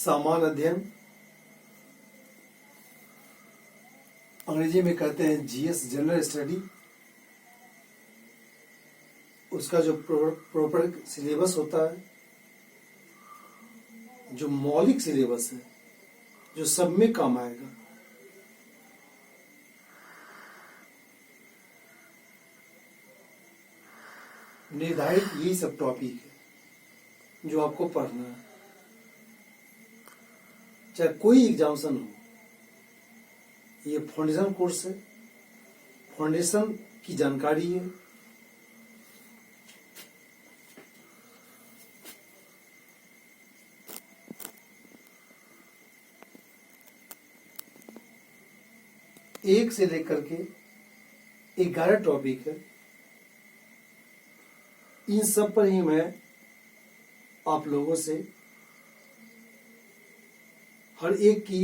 सामान्य अध्ययन, अंग्रेजी में कहते हैं जीएस, जनरल स्टडी। उसका जो प्रॉपर सिलेबस होता है, जो मौलिक सिलेबस है, जो सब में काम आएगा, निर्धारित यही सब टॉपिक है जो आपको पढ़ना है। चाहे कोई एग्जामिनेशन हो, ये फाउंडेशन कोर्स है, फाउंडेशन की जानकारी है। एक से लेकर के 11 टॉपिक है। इन सब पर ही मैं आप लोगों से हर एक की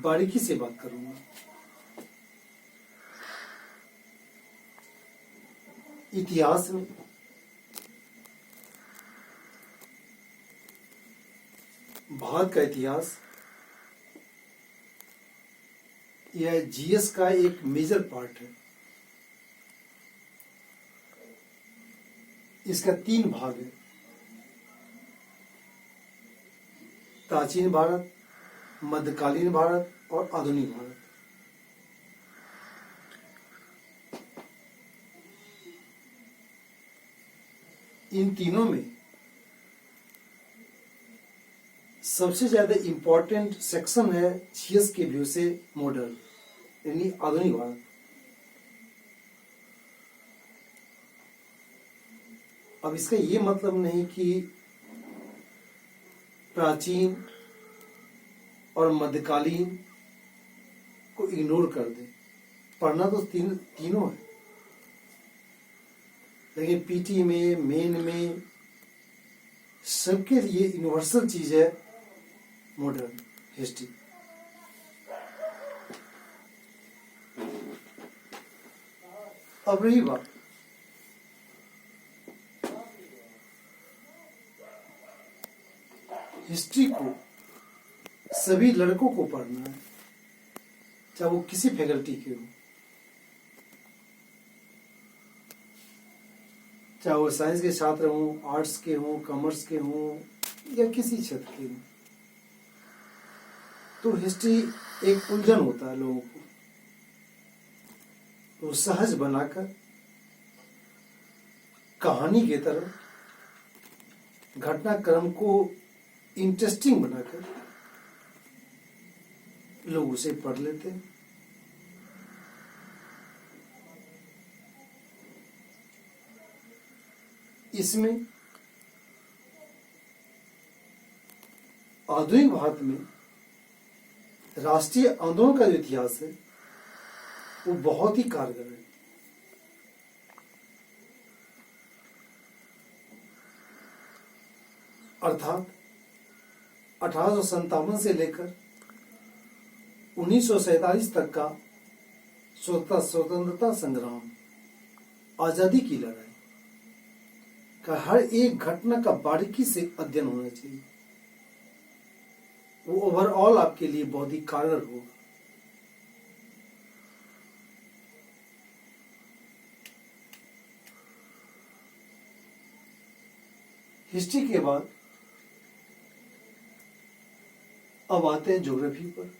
बारीकी से बात करूंगा। इतिहास में भारत का इतिहास, यह जीएस का एक मेजर पार्ट है। इसका 3 भाग है: प्राचीन भारत, मध्यकालीन भारत और आधुनिक भारत। इन तीनों में सबसे ज्यादा इंपॉर्टेंट सेक्शन है जीएस के व्यू से मॉडर्न, यानी आधुनिक भारत। अब इसका ये मतलब नहीं कि प्राचीन और मध्यकालीन को इग्नोर कर दे। पढ़ना तो तीनों है, लेकिन पीटी में, मेन में, सबके लिए यूनिवर्सल चीज है मॉडर्न हिस्ट्री। अब रही बात हिस्ट्री को सभी लड़कों को पढ़ना है, चाहे वो किसी फैकल्टी के हो, चाहे वो साइंस के छात्र हों, आर्ट्स के हों, कॉमर्स के हों या किसी क्षेत्र के हों। तो हिस्ट्री एक उलझन होता है लोगों को, तो सहज बनाकर कहानी की तरह घटनाक्रम को इंटरेस्टिंग बनाकर लोग उसे पढ़ लेते हैं। इसमें आधुनिक भारत में राष्ट्रीय आंदोलन का जो इतिहास है वो बहुत ही कारगर है। अर्थात 1857 से लेकर 1947 तक का स्वतंत्रता संग्राम, आजादी की लड़ाई का हर एक घटना का बारीकी से अध्ययन होना चाहिए। वो ओवरऑल आपके लिए बहुत ही कारगर होगा। हिस्ट्री के बाद अब आते हैं ज्योग्राफी पर।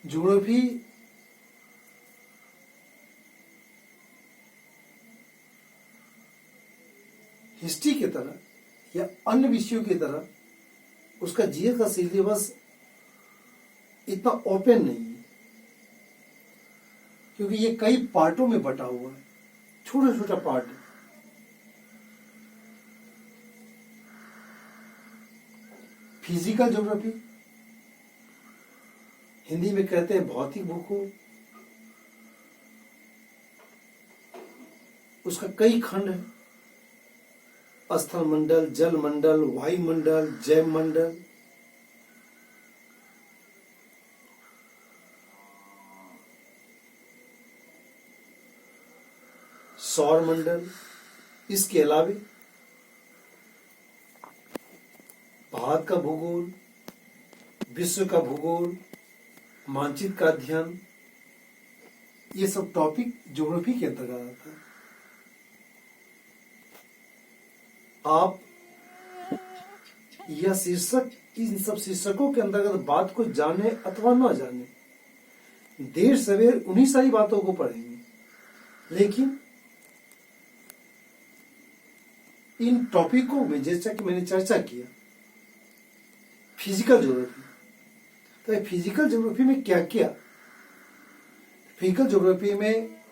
ज्योग्राफी हिस्ट्री की तरह या अन्य विषयों की तरह उसका जीएस का सिलेबस इतना ओपन नहीं है, क्योंकि ये कई पार्टों में बटा हुआ है, छोटा छोटा पार्ट है। फिजिकल ज्योग्राफी, हिंदी में कहते हैं भौतिक भूगोल, उसका कई खंड है: स्थल मंडल, जल मंडल, वायुमंडल, जैव मंडल। सौर मंडल। इसके अलावे का भूगोल, विश्व का भूगोल, मानचित्र का अध्ययन, ये सब टॉपिक ज्योग्राफी के अंतर्गत आता है। आप यह शीर्षक, इन सब शीर्षकों के अंतर्गत बात को जाने अथवा न जाने, देर सवेर उन्हीं सारी बातों को पढ़ेंगे, लेकिन इन टॉपिकों में जैसा कि मैंने चर्चा किया, फिजिकल ज्योग्राफी, तो फिजिकल ज्योग्राफी में क्या क्या, फिजिकल ज्योग्राफी में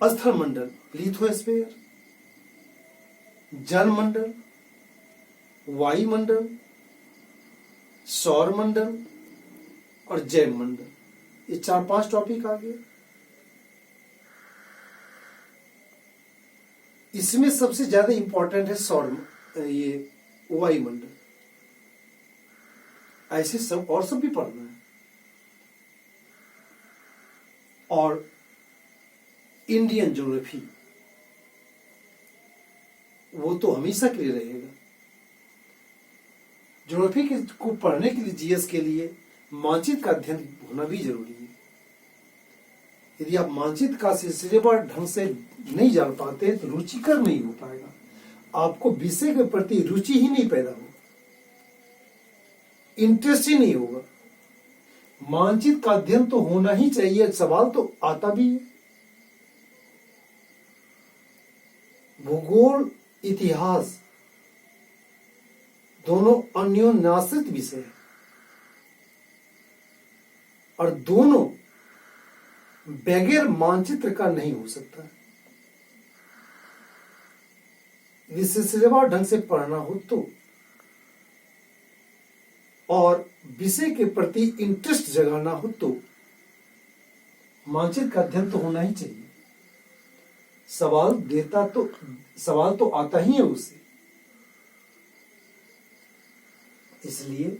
स्थल मंडल, लिथोस्फीयर, जल मंडल, वायुमंडल, सौर मंडल और जैव मंडल, ये 4-5 टॉपिक आ गए। इसमें सबसे ज्यादा इंपॉर्टेंट है ये वायुमंडल। ऐसे सब और सब भी पढ़ना है। और इंडियन ज्योग्राफी वो तो हमेशा के लिए रहेगा। ज्योग्राफी को पढ़ने के लिए, जीएस के लिए मानचित्र का अध्ययन होना भी जरूरी है। यदि आप मानचित्र का सिलसिलेवार ढंग से नहीं जान पाते तो रुचिकर नहीं हो पाएगा, आपको विषय के प्रति रुचि ही नहीं पैदा होगी, इंटरेस्ट ही नहीं होगा। मानचित्र का अध्ययन तो होना ही चाहिए, सवाल तो आता भी है। भूगोल, इतिहास दोनों अन्योन्याश्रित विषय है और दोनों बगैर मानचित्र का नहीं हो सकता। सिलसिलेवार ढंग से पढ़ना हो तो, और विषय के प्रति इंटरेस्ट जगाना हो तो मानचित्र का अध्ययन तो होना ही चाहिए। सवाल तो आता ही है उससे। इसलिए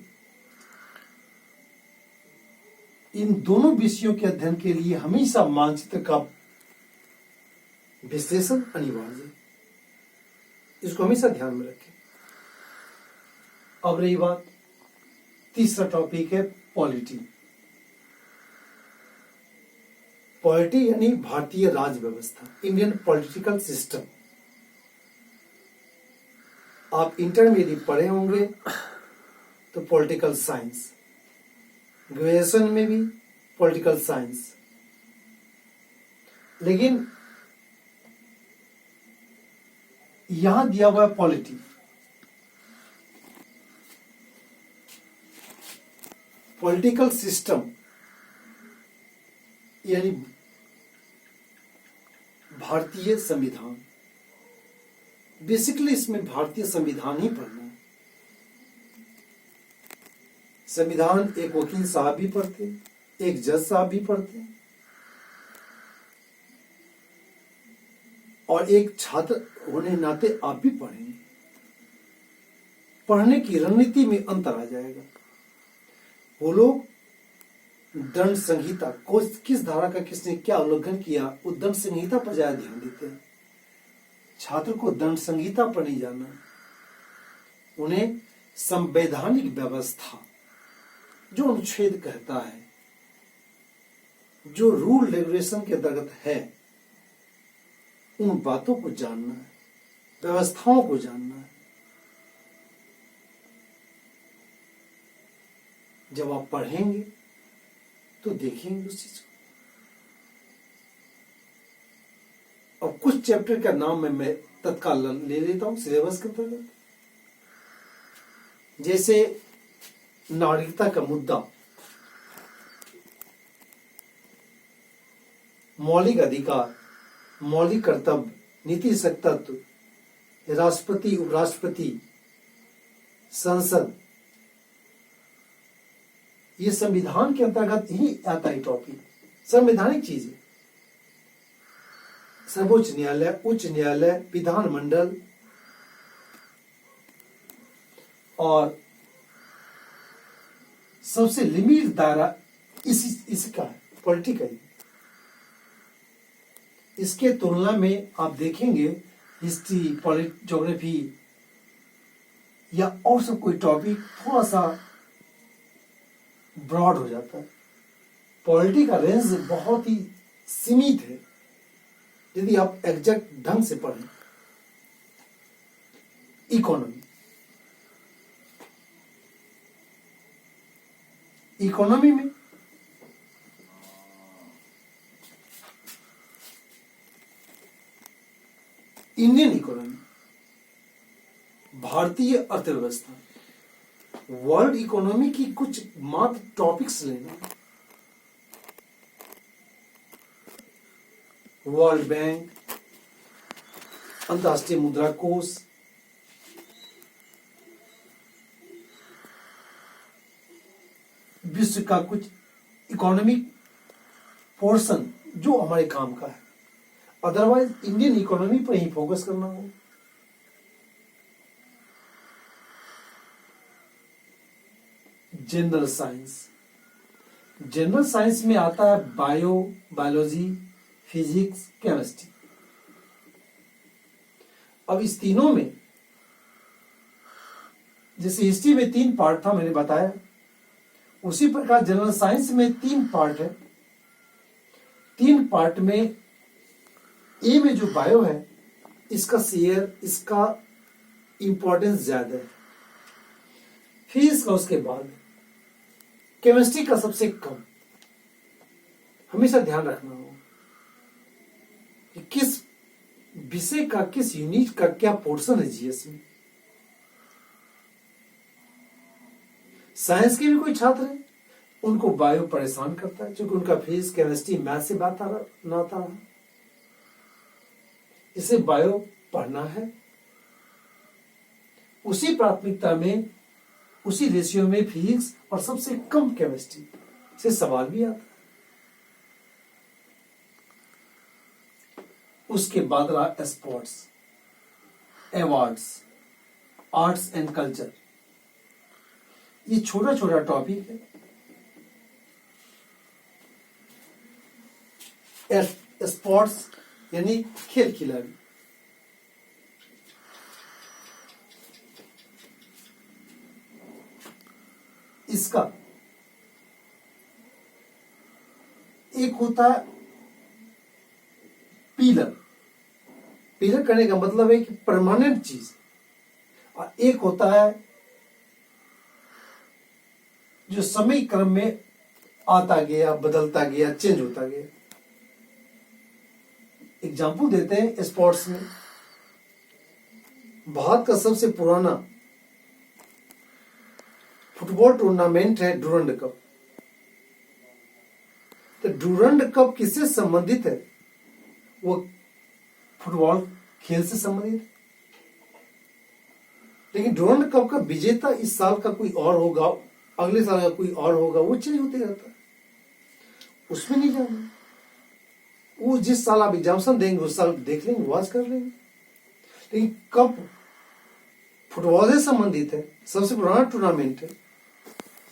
इन दोनों विषयों के अध्ययन के लिए हमेशा मानचित्र का विश्लेषण अनिवार्य है। इसको हमेशा ध्यान में रखें। अब रही बात, तीसरा टॉपिक है पॉलिटी। पॉलिटी यानी भारतीय राज्य व्यवस्था, इंडियन पॉलिटिकल सिस्टम। आप इंटरमीडिएट पढ़े होंगे तो पॉलिटिकल साइंस, ग्रेजुएशन में भी पॉलिटिकल साइंस, लेकिन यहां दिया हुआ है पॉलिटी। पॉलिटिकल सिस्टम यानी भारतीय संविधान। बेसिकली इसमें भारतीय संविधान ही पढ़ना है। संविधान एक वकील साहब भी पढ़ते, एक जज साहब भी पढ़ते, और एक छात्र होने नाते आप भी पढ़ेंगे। पढ़ने की रणनीति में अंतर आ जाएगा। वो लोग दंड संहिता को, किस धारा का किसने क्या उल्लंघन किया, वो दंड संहिता पर ज्यादा ध्यान देते हैं। छात्र को दंड संहिता पर नहीं जाना, उन्हें संवैधानिक व्यवस्था, जो अनुच्छेद कहता है, जो रूल रेगुलेशन के अंतर्गत है, उन बातों को जानना है, व्यवस्थाओं को जानना है। जब आप पढ़ेंगे तो देखेंगे उस चीज को। अब कुछ चैप्टर का नाम मैं तत्काल ले लेता हूं सिलेबस के अंतर्गत। जैसे नागरिकता का मुद्दा, मौलिक अधिकार, मौलिक कर्तव्य, नीति सत्तत्व, राष्ट्रपति, उपराष्ट्रपति, संसद, ये संविधान के अंतर्गत ही आता है टॉपिक। संवैधानिक चीज है। सर्वोच्च न्यायालय, उच्च न्यायालय, विधानमंडल और सबसे लिमिट दायरा इसका है, पॉलिटिकल। इसके तुलना में आप देखेंगे हिस्ट्री, ज्योग्राफी, या और सब कोई टॉपिक थोड़ा सा ब्रॉड हो जाता है। पॉलिटी का रेंज बहुत ही सीमित है यदि आप एग्जैक्ट ढंग से पढ़ें। इकोनॉमी, इकोनॉमी में इंडियन इकोनॉमी, भारतीय अर्थव्यवस्था, वर्ल्ड इकोनॉमी की कुछ मात्र टॉपिक्स लेना। वर्ल्ड बैंक, अंतर्राष्ट्रीय मुद्रा कोष, विश्व का कुछ इकोनॉमिक पोर्शन जो हमारे काम का है। अदरवाइज इंडियन इकोनॉमी पर ही फोकस करना हो। जनरल साइंस, जनरल साइंस में आता है बायोलॉजी, फिजिक्स, केमिस्ट्री। अब इस तीनों में जैसे हिस्ट्री में 3 पार्ट था मैंने बताया, उसी प्रकार जनरल साइंस में 3 पार्ट है। 3 पार्ट में ए में जो बायो है इसका शेयर, इसका इंपॉर्टेंस ज्यादा है। फिजिक्स का उसके बाद, केमिस्ट्री का सबसे कम। हमेशा ध्यान रखना हो कि किस विषय का, किस यूनिट का क्या पोर्शन है जीएस में। साइंस के भी कोई छात्र हैं, उनको बायो परेशान करता है क्योंकि उनका फिजिक्स, केमिस्ट्री, मैथ से बात ना आता है। इसे बायो पढ़ना है। उसी प्राथमिकता में, उसी रेशियो में फिजिक्स और सबसे कम केमिस्ट्री से सवाल भी आता है। उसके बाद रहा sports, awards, arts and culture. ये छोटा छोटा टॉपिक है। स्पोर्ट्स यानी खेल खिलाड़ी, इसका एक होता है पिलर। पिलर करने का मतलब है कि परमानेंट चीज, और एक होता है जो समय क्रम में आता गया, बदलता गया, चेंज होता गया। एग्जाम्पल देते हैं स्पोर्ट्स में, भारत का सबसे पुराना फुटबॉल टूर्नामेंट है डूरंड कप। तो डूरंड कप किससे संबंधित है? वो फुटबॉल खेल से संबंधित है। लेकिन डूरंड कप का विजेता इस साल का कोई और होगा, अगले साल का कोई और होगा, वो चेंज होते रहता है, उसमें नहीं जाना। वो जिस साल आप एग्जाम्शन देंगे उस साल देख लेंगे, वॉच कर लेंगे। लेकिन कप फुटबॉल से संबंधित है, सबसे पुराना टूर्नामेंट है,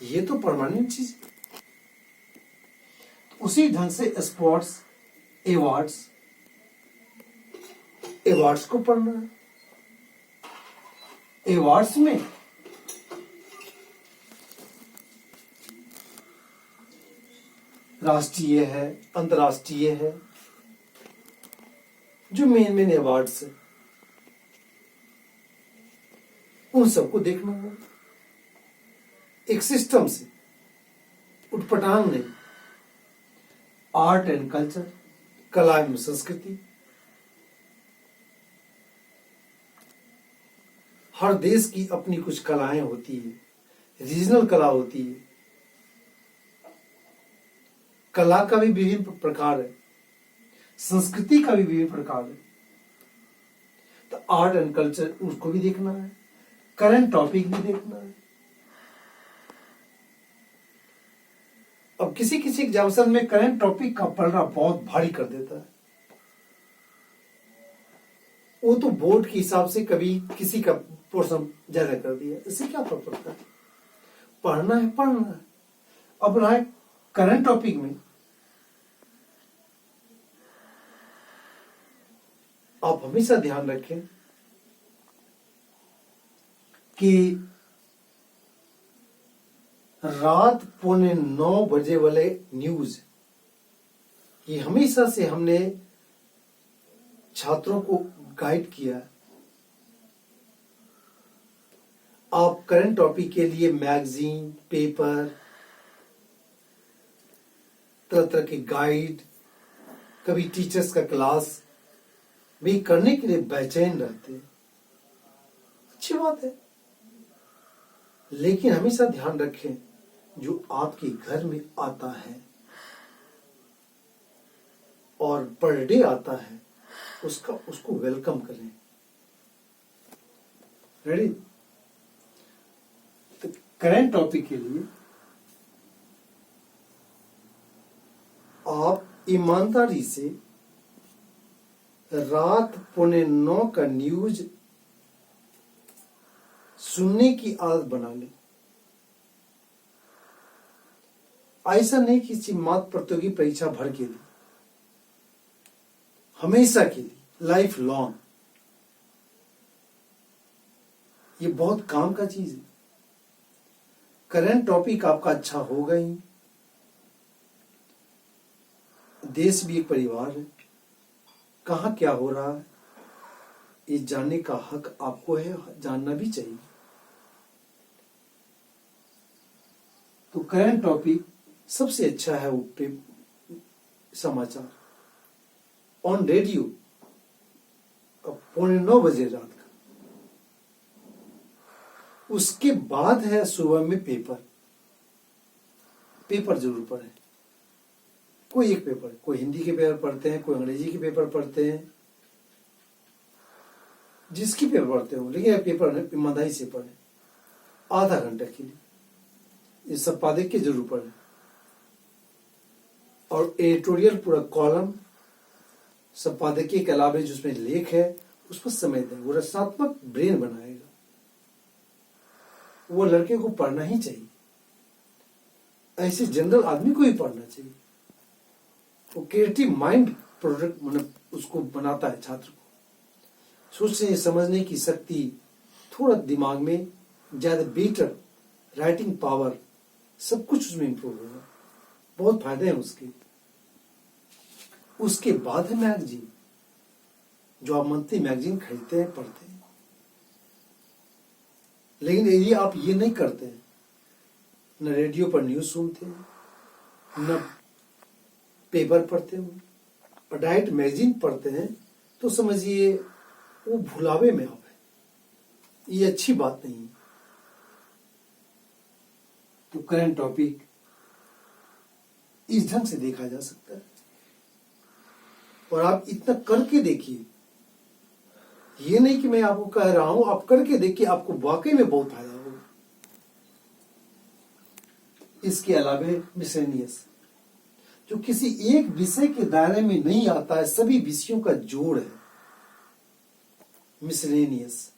ये तो परमानेंट चीज है। तो उसी ढंग से स्पोर्ट्स, अवार्ड्स को पढ़ना है। अवार्ड्स में राष्ट्रीय है, अंतर्राष्ट्रीय है, जो मेन अवार्ड्स है उन सबको देखना होगा एक सिस्टम से, उठपटांग नहीं। आर्ट एंड कल्चर, कला एवं संस्कृति। हर देश की अपनी कुछ कलाएं होती है, रीजनल कला होती है। कला का भी विभिन्न प्रकार है, संस्कृति का भी विभिन्न प्रकार है। तो आर्ट एंड कल्चर उसको भी देखना है, करंट टॉपिक भी देखना है। अब किसी किसी एग्जामिनेशन में करंट टॉपिक का पढ़ना बहुत भारी कर देता है। वो तो बोर्ड के हिसाब से कभी किसी का पोर्शन ज्यादा कर दिया, इससे क्या फर्क पड़ता है? पढ़ना है, पढ़ना है। अब रहा है करंट टॉपिक में, आप हमेशा ध्यान रखें कि रात 8:45 वाले न्यूज, ये हमेशा से हमने छात्रों को गाइड किया। आप करंट टॉपिक के लिए मैगजीन, पेपर, तरह तरह के गाइड, कभी टीचर्स का क्लास भी करने के लिए बेचैन रहते हैं। अच्छी बात है, लेकिन हमेशा ध्यान रखें जो आपके घर में आता है और पर डे आता है उसको वेलकम करें। रेडी? तो करंट टॉपिक के लिए आप ईमानदारी से रात 8:45 का न्यूज सुनने की आदत बना लें। ऐसा नहीं कि किसी मात्र प्रतियोगी परीक्षा भर के लिए, हमेशा के लिए, लाइफ लॉन्ग। ये बहुत काम का चीज है। करंट टॉपिक आपका अच्छा होगा ही। देश भी एक परिवार है, कहां क्या हो रहा है ये जानने का हक आपको है, जानना भी चाहिए। तो करंट टॉपिक सबसे अच्छा है वो समाचार ऑन रेडियो 8:45 बजे रात का। उसके बाद है सुबह में पेपर जरूर पढ़ें। कोई एक पेपर, कोई हिंदी के पेपर पढ़ते हैं, कोई अंग्रेजी के पेपर पढ़ते हैं, जिसकी पेपर पढ़ते हो, लेकिन पेपर ईमानदारी से पढ़ें आधा घंटा के लिए। ये संपादकीय जरूर पढ़ें और एडिटोरियल पूरा कॉलम संपादकीय के अलावा जिसमें लेख है उस पर समय दें। वो रचनात्मक ब्रेन बनाएगा। वो लड़के को पढ़ना ही चाहिए, ऐसे जनरल आदमी को ही पढ़ना चाहिए। वो क्रिएटिव माइंड प्रोडक्ट मतलब उसको बनाता है छात्र को। सोचने समझने की शक्ति, थोड़ा दिमाग में ज्यादा बेटर राइटिंग पावर, सब कुछ उसमें इंप्रूव होगा। बहुत फायदे हैं उसके। उसके बाद है मैगजीन, जो आप मंथली मैगजीन खरीदते हैं, पढ़ते हैं। लेकिन यदि आप ये नहीं करते हैं, न रेडियो पर न्यूज सुनते हैं, न पेपर पढ़ते हो और डायरेक्ट मैगजीन पढ़ते हैं, तो समझिए वो भुलावे में आप है। ये अच्छी बात नहीं है। तो करंट टॉपिक इस ढंग से देखा जा सकता है। और आप इतना करके देखिए, ये नहीं कि मैं आपको कह रहा हूं, आप करके देखिए, आपको वाकई में बहुत फायदा होगा। इसके अलावा मिसलेनियस, जो किसी एक विषय के दायरे में नहीं आता है, सभी विषयों का जोड़ है। मिसलेनियस,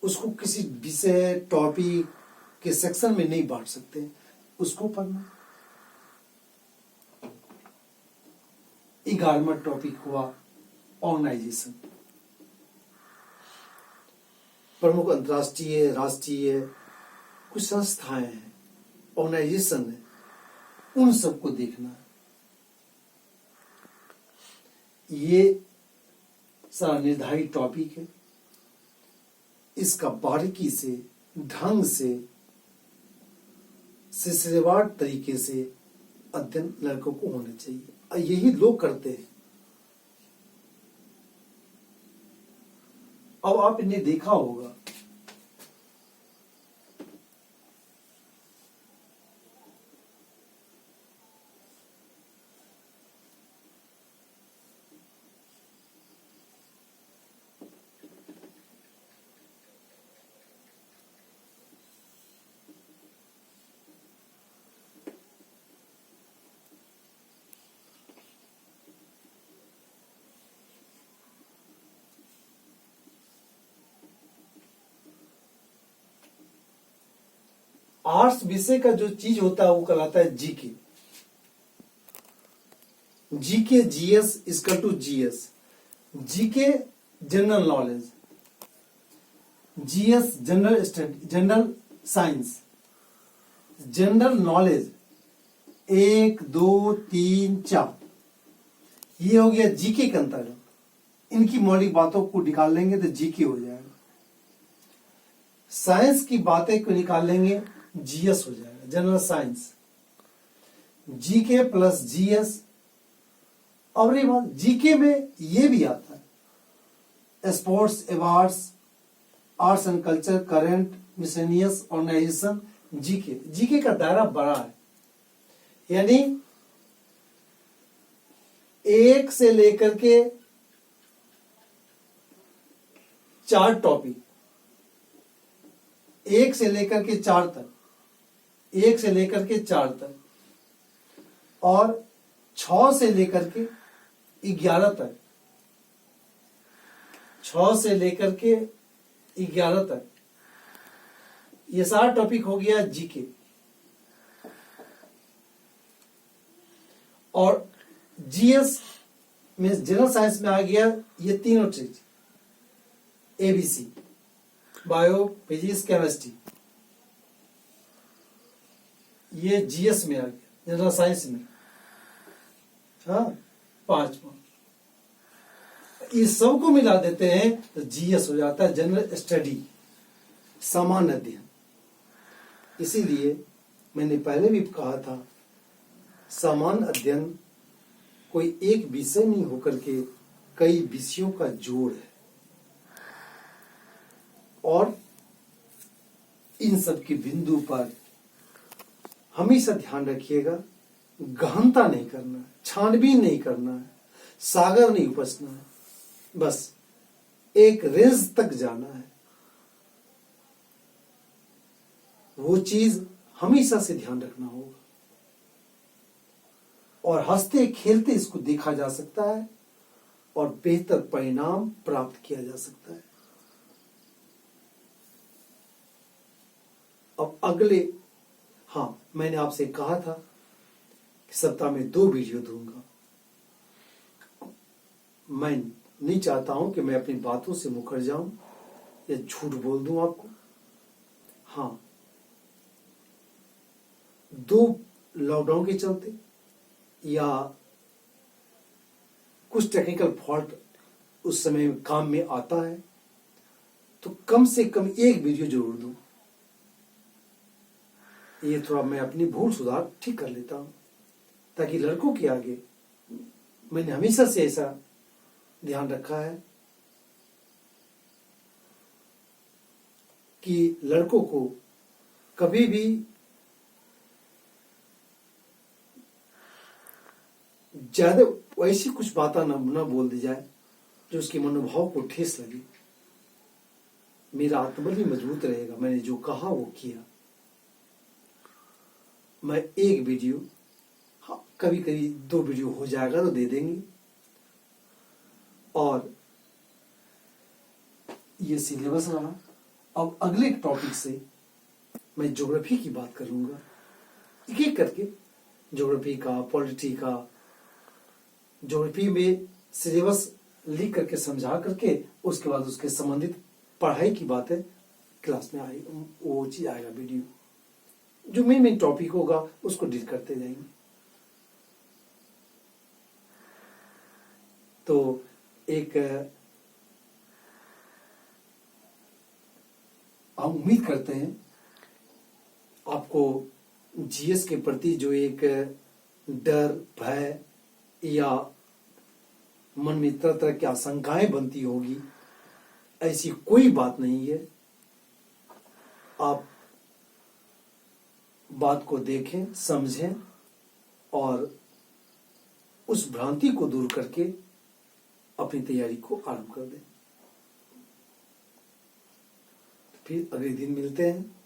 उसको किसी विषय टॉपिक के सेक्शन में नहीं बांट सकते, उसको पढ़ना। 11वां टॉपिक हुआ ऑर्गेनाइजेशन। प्रमुख अंतर्राष्ट्रीय, राष्ट्रीय कुछ संस्थाएं हैं, ऑर्गेनाइजेशन है, उन सबको देखना। ये सारा निर्धारित टॉपिक है। इसका बारीकी से, ढंग से, सिलसिलेवार तरीके से अध्ययन लड़कों को होना चाहिए। और यही लोग करते हैं। अब आपने देखा होगा आर्ट्स विषय का जो चीज होता है वो कहलाता है GK. GK GS equal to GS. GK general knowledge, GS general study, general science, general knowledge 1 2 3 4, ये हो गया जीके के अंतर्गत। इनकी मौलिक बातों को निकाल लेंगे तो जीके हो जाएगा। साइंस की बातें को निकाल लेंगे, जीएस हो जाएगा, general science. GK plus GS. और ये बात जीके में ये भी आता है, sports, awards, arts and culture, current, miscellaneous, organization, GK. GK का दायरा बड़ा है, यानी 1 से लेकर के 4 टॉपिक, 1 से लेकर के 4 तक, 1 से लेकर के 4 तक, और 6 से लेकर के 11 तक, 6 से लेकर के 11 तक, ये सारा टॉपिक हो गया जीके। और जीएस में, जनरल साइंस में आ गया ये तीनों चीज, एबीसी, बायो, फिजिक्स, केमिस्ट्री, ये जीएस में आ गया, जनरल साइंस में। हाँ, 5 इस सब को मिला देते हैं तो जीएस हो जाता है, जनरल स्टडी, सामान्य अध्ययन। इसीलिए मैंने पहले भी कहा था, सामान्य अध्ययन कोई एक विषय नहीं होकर के कई विषयों का जोड़ है। और इन सब के बिंदु पर हमेशा ध्यान रखिएगा, गहनता नहीं करना है, छानबीन नहीं करना है, सागर नहीं उपसना है, बस एक रेंज तक जाना है। वो चीज हमेशा से ध्यान रखना होगा। और हंसते खेलते इसको देखा जा सकता है और बेहतर परिणाम प्राप्त किया जा सकता है। अब अगले, हाँ, मैंने आपसे कहा था कि सप्ताह में 2 वीडियो दूंगा। मैं नहीं चाहता हूं कि मैं अपनी बातों से मुकर जाऊं या झूठ बोल दूं आपको। हाँ, 2 लॉकडाउन के चलते या कुछ टेक्निकल फॉल्ट उस समय काम में आता है, तो कम से कम 1 वीडियो जरूर दूं। ये थोड़ा मैं अपनी भूल सुधार ठीक कर लेता हूं, ताकि लड़कों के आगे, मैंने हमेशा से ऐसा ध्यान रखा है कि लड़कों को कभी भी ज्यादा वैसी कुछ बातें न बोल दी जाए जो उसके मनोभाव को ठेस लगे। मेरा आत्मबल भी मजबूत रहेगा, मैंने जो कहा वो किया। मैं 1 वीडियो, हाँ, कभी कभी 2 वीडियो हो जाएगा तो दे देंगे। और ये सिलेबस रहा। अब अगले टॉपिक से मैं ज्योग्राफी की बात करूंगा, एक एक करके, ज्योग्राफी का, पॉलिटी का। ज्योग्राफी में सिलेबस लिख करके समझा करके उसके बाद उसके संबंधित पढ़ाई की बातें क्लास में आएगी, वो चीज आएगा वीडियो। जो मेन टॉपिक होगा उसको डील करते जाएंगे। तो एक हम उम्मीद करते हैं आपको जीएस के प्रति जो एक डर, भय या मन में तरह तरह की आशंकाएं बनती होगी, ऐसी कोई बात नहीं है। आप बात को देखें, समझें और उस भ्रांति को दूर करके अपनी तैयारी को आरंभ कर दें। फिर अगले दिन मिलते हैं।